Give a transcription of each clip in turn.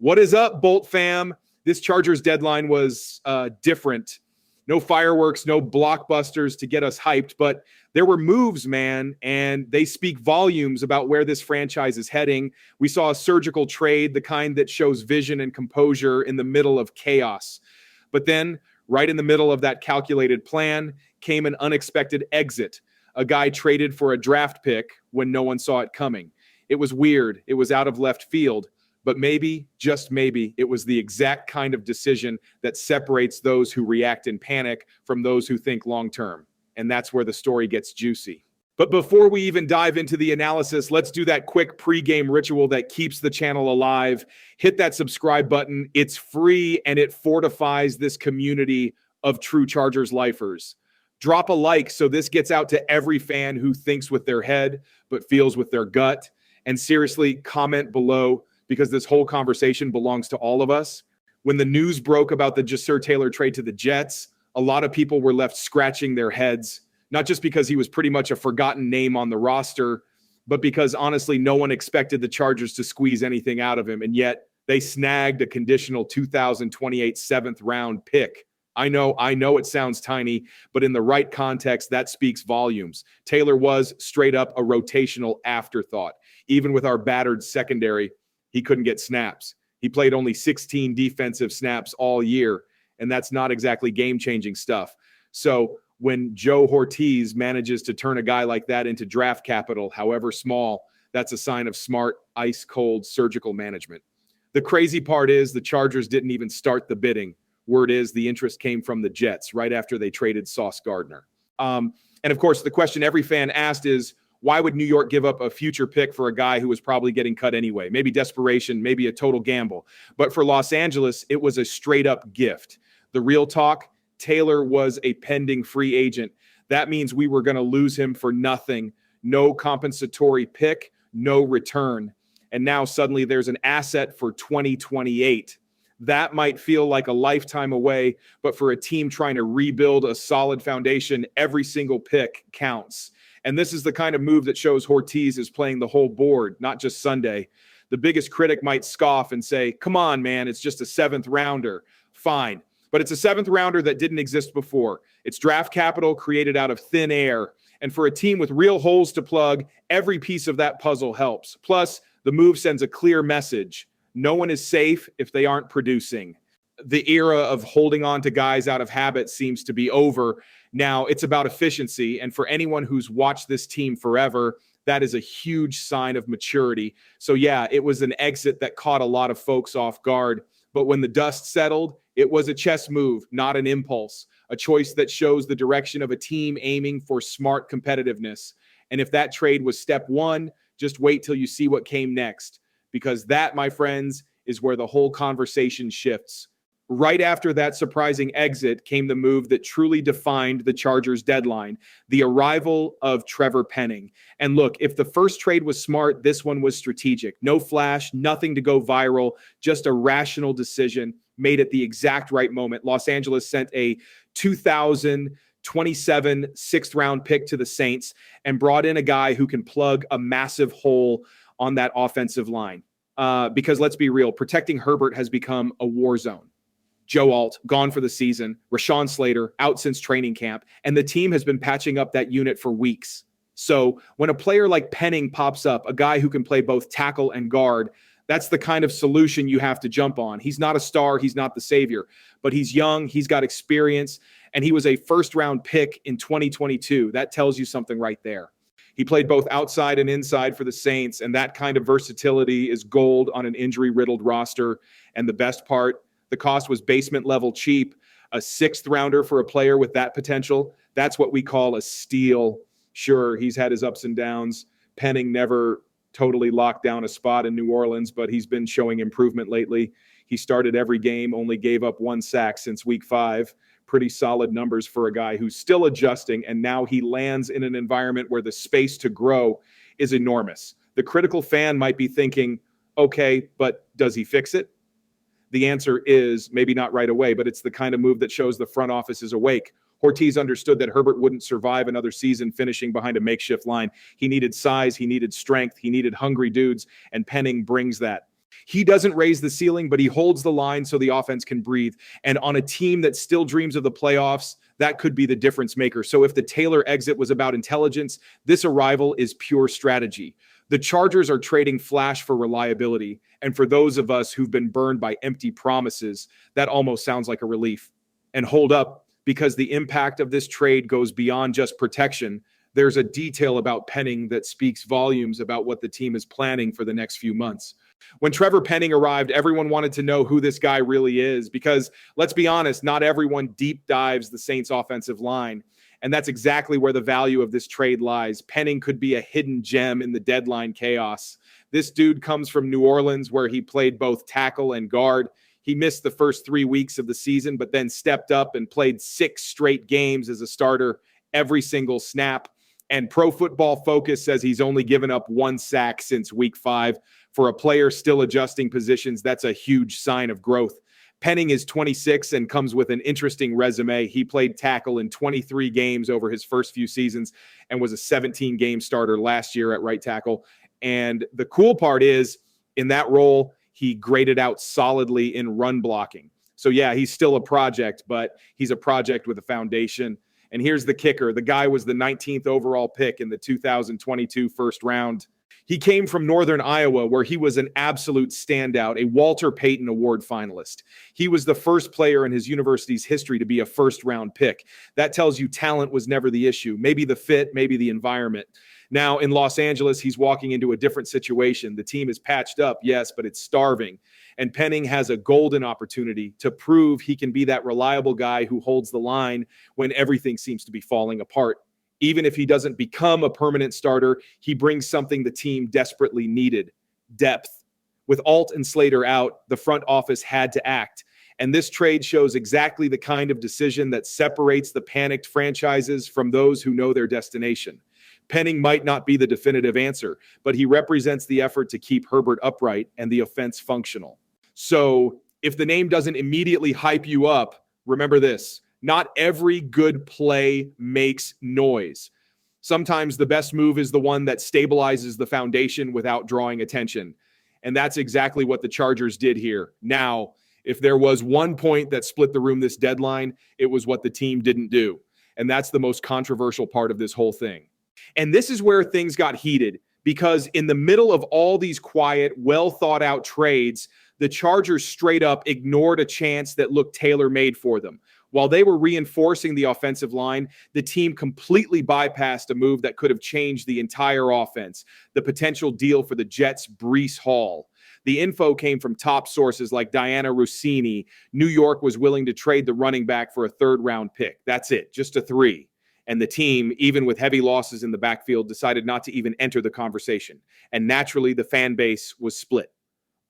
What is up, Bolt fam? This Chargers deadline was different. No fireworks, no blockbusters to get us hyped, but there were moves, man, and they speak volumes about where this franchise is heading. We saw a surgical trade, the kind that shows vision and composure in the middle of chaos. But then, right in the middle of that calculated plan, came an unexpected exit. A guy traded for a draft pick when no one saw it coming. It was weird. It was out of left field. But maybe, just maybe, it was the exact kind of decision that separates those who react in panic from those who think long-term. And that's where the story gets juicy. But before we even dive into the analysis, let's do that quick pregame ritual that keeps the channel alive. Hit that subscribe button. It's free, and it fortifies this community of true Chargers lifers. Drop a like so this gets out to every fan who thinks with their head but feels with their gut. And seriously, comment below, because this whole conversation belongs to all of us. When the news broke about the Jer Taylor trade to the Jets, a lot of people were left scratching their heads, not just because he was pretty much a forgotten name on the roster, but because honestly, no one expected the Chargers to squeeze anything out of him. And yet they snagged a conditional 2028 7th round pick. I know it sounds tiny, but in the right context, that speaks volumes. Taylor was straight up a rotational afterthought. Even with our battered secondary, he couldn't get snaps. He played only 16 defensive snaps all year, and that's not exactly game-changing stuff. So when Joe Hortiz manages to turn a guy like that into draft capital, however small, that's a sign of smart, ice-cold surgical management. The crazy part is the Chargers didn't even start the bidding. Word is the interest came from the Jets right after they traded Sauce Gardner. And of course, the question every fan asked is, why would New York give up a future pick for a guy who was probably getting cut anyway? Maybe desperation, maybe a total gamble. But for Los Angeles, it was a straight-up gift. The real talk, Taylor was a pending free agent. That means we were going to lose him for nothing. No compensatory pick, no return. And now suddenly there's an asset for 2028. That might feel like a lifetime away, but for a team trying to rebuild a solid foundation, every single pick counts. And this is the kind of move that shows Hortiz is playing the whole board, not just Sunday. The biggest critic might scoff and say, come on, man, it's just a 7th rounder. Fine. But it's a 7th rounder that didn't exist before. It's draft capital created out of thin air. And for a team with real holes to plug, every piece of that puzzle helps. Plus, the move sends a clear message. No one is safe if they aren't producing. The era of holding on to guys out of habit seems to be over. Now it's about efficiency. And for anyone who's watched this team forever, that is a huge sign of maturity. So yeah, it was an exit that caught a lot of folks off guard. But when the dust settled, it was a chess move, not an impulse, a choice that shows the direction of a team aiming for smart competitiveness. And if that trade was step one, just wait till you see what came next, because that, my friends, is where the whole conversation shifts. Right after that surprising exit came the move that truly defined the Chargers deadline, the arrival of Trevor Penning. And look, if the first trade was smart, this one was strategic. No flash, nothing to go viral, just a rational decision made at the exact right moment. Los Angeles sent a 2027 6th round pick to the Saints and brought in a guy who can plug a massive hole on that offensive line. Because let's be real, protecting Herbert has become a war zone. Joe Alt, gone for the season. Rashawn Slater, out since training camp. And the team has been patching up that unit for weeks. So when a player like Penning pops up, a guy who can play both tackle and guard, that's the kind of solution you have to jump on. He's not a star. He's not the savior. But he's young. He's got experience. And he was a first-round pick in 2022. That tells you something right there. He played both outside and inside for the Saints. And that kind of versatility is gold on an injury-riddled roster. And the best part, the cost was basement level cheap. A 6th rounder for a player with that potential, that's what we call a steal. Sure, he's had his ups and downs. Penning never totally locked down a spot in New Orleans, but he's been showing improvement lately. He started every game, only gave up 1 sack since week 5. Pretty solid numbers for a guy who's still adjusting, and now he lands in an environment where the space to grow is enormous. The critical fan might be thinking, okay, but does he fix it? The answer is maybe not right away, but it's the kind of move that shows the front office is awake. Hortiz understood that Herbert wouldn't survive another season finishing behind a makeshift line. He needed size, he needed strength, he needed hungry dudes, and Penning brings that. He doesn't raise the ceiling, but he holds the line so the offense can breathe. And on a team that still dreams of the playoffs, that could be the difference maker. So if the Taylor exit was about intelligence, this arrival is pure strategy. The Chargers are trading flash for reliability. And for those of us who've been burned by empty promises, that almost sounds like a relief. And hold up, because the impact of this trade goes beyond just protection. There's a detail about Penning that speaks volumes about what the team is planning for the next few months. When Trevor Penning arrived, everyone wanted to know who this guy really is because, let's be honest, not everyone deep dives the Saints offensive line. And that's exactly where the value of this trade lies. Penning could be a hidden gem in the deadline chaos. This dude comes from New Orleans, where he played both tackle and guard. He missed the first 3 weeks of the season, but then stepped up and played 6 straight games as a starter, every single snap. And Pro Football Focus says he's only given up 1 sack since week 5. For a player still adjusting positions, that's a huge sign of growth. Penning is 26 and comes with an interesting resume. He played tackle in 23 games over his first few seasons and was a 17-game starter last year at right tackle. And the cool part is, in that role, he graded out solidly in run blocking. So yeah, he's still a project, but he's a project with a foundation. And here's the kicker. The guy was the 19th overall pick in the 2022 first round. He came from Northern Iowa, where he was an absolute standout, a Walter Payton Award finalist. He was the first player in his university's history to be a first-round pick. That tells you talent was never the issue. Maybe the fit, maybe the environment. Now, in Los Angeles, he's walking into a different situation. The team is patched up, yes, but it's starving. And Penning has a golden opportunity to prove he can be that reliable guy who holds the line when everything seems to be falling apart. Even if he doesn't become a permanent starter, he brings something the team desperately needed: depth. With Alt and Slater out, the front office had to act. And this trade shows exactly the kind of decision that separates the panicked franchises from those who know their destination. Penning might not be the definitive answer, but he represents the effort to keep Herbert upright and the offense functional. So if the name doesn't immediately hype you up, remember this: not every good play makes noise. Sometimes the best move is the one that stabilizes the foundation without drawing attention. And that's exactly what the Chargers did here. Now, if there was one point that split the room this deadline, it was what the team didn't do. And that's the most controversial part of this whole thing. And this is where things got heated, because in the middle of all these quiet, well thought out trades, the Chargers straight up ignored a chance that looked tailor-made for them. While they were reinforcing the offensive line, the team completely bypassed a move that could have changed the entire offense: the potential deal for the Jets' Breece Hall. The info came from top sources like Diana Rossini. New York was willing to trade the running back for a 3rd-round pick. That's it, just a 3. And the team, even with heavy losses in the backfield, decided not to even enter the conversation. And naturally, the fan base was split.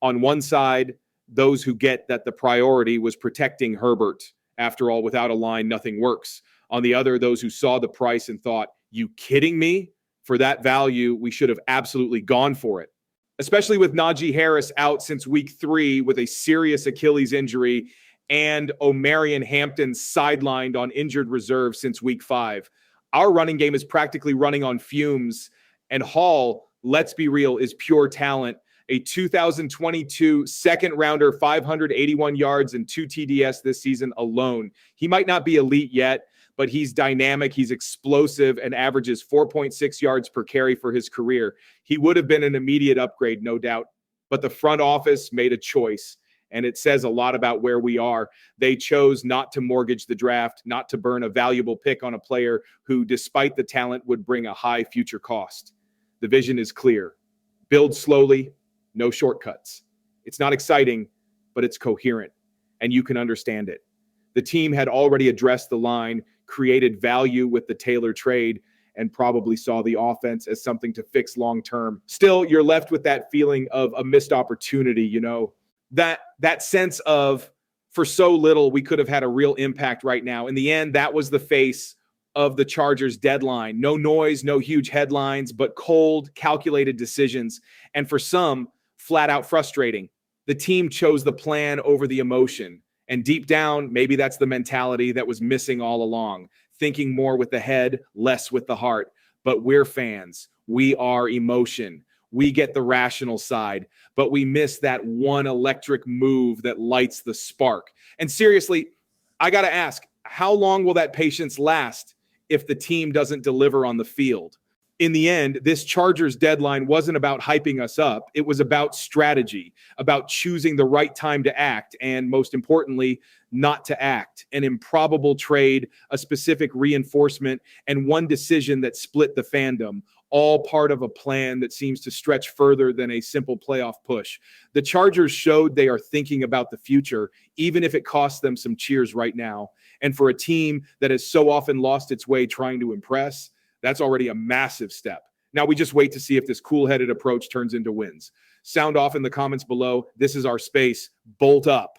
On one side, those who get that the priority was protecting Herbert. After all, without a line, nothing works. On the other, those who saw the price and thought, "You kidding me? For that value, we should have absolutely gone for it." Especially with Najee Harris out since week 3 with a serious Achilles injury, and Omarion Hampton sidelined on injured reserve since week 5. Our running game is practically running on fumes, and Hall, let's be real, is pure talent. A 2022 second rounder, 581 yards and 2 TDS this season alone. He might not be elite yet, but he's dynamic, he's explosive, and averages 4.6 yards per carry for his career. He would have been an immediate upgrade, no doubt. But the front office made a choice, and it says a lot about where we are. They chose not to mortgage the draft, not to burn a valuable pick on a player who, despite the talent, would bring a high future cost. The vision is clear. Build slowly, no shortcuts. It's not exciting, but it's coherent, and you can understand it. The team had already addressed the line, created value with the Taylor trade, and probably saw the offense as something to fix long-term. Still, you're left with that feeling of a missed opportunity, that sense of, for so little, we could have had a real impact right now. In the end, that was the face of the Chargers deadline. No noise, no huge headlines, but cold, calculated decisions. And for some, flat out frustrating. The team chose the plan over the emotion. And deep down, maybe that's the mentality that was missing all along. Thinking more with the head, less with the heart. But we're fans. We are emotion. we get the rational side, but we miss that one electric move that lights the spark. And seriously, I got to ask, how long will that patience last if the team doesn't deliver on the field? In the end, this Chargers deadline wasn't about hyping us up. It was about strategy, about choosing the right time to act, and most importantly, not to act. An improbable trade, a specific reinforcement, and one decision that split the fandom, all part of a plan that seems to stretch further than a simple playoff push. The Chargers showed they are thinking about the future, even if it costs them some cheers right now. And for a team that has so often lost its way trying to impress, that's already a massive step. Now we just wait to see if this cool-headed approach turns into wins. Sound off in the comments below. This is our space. Bolt up.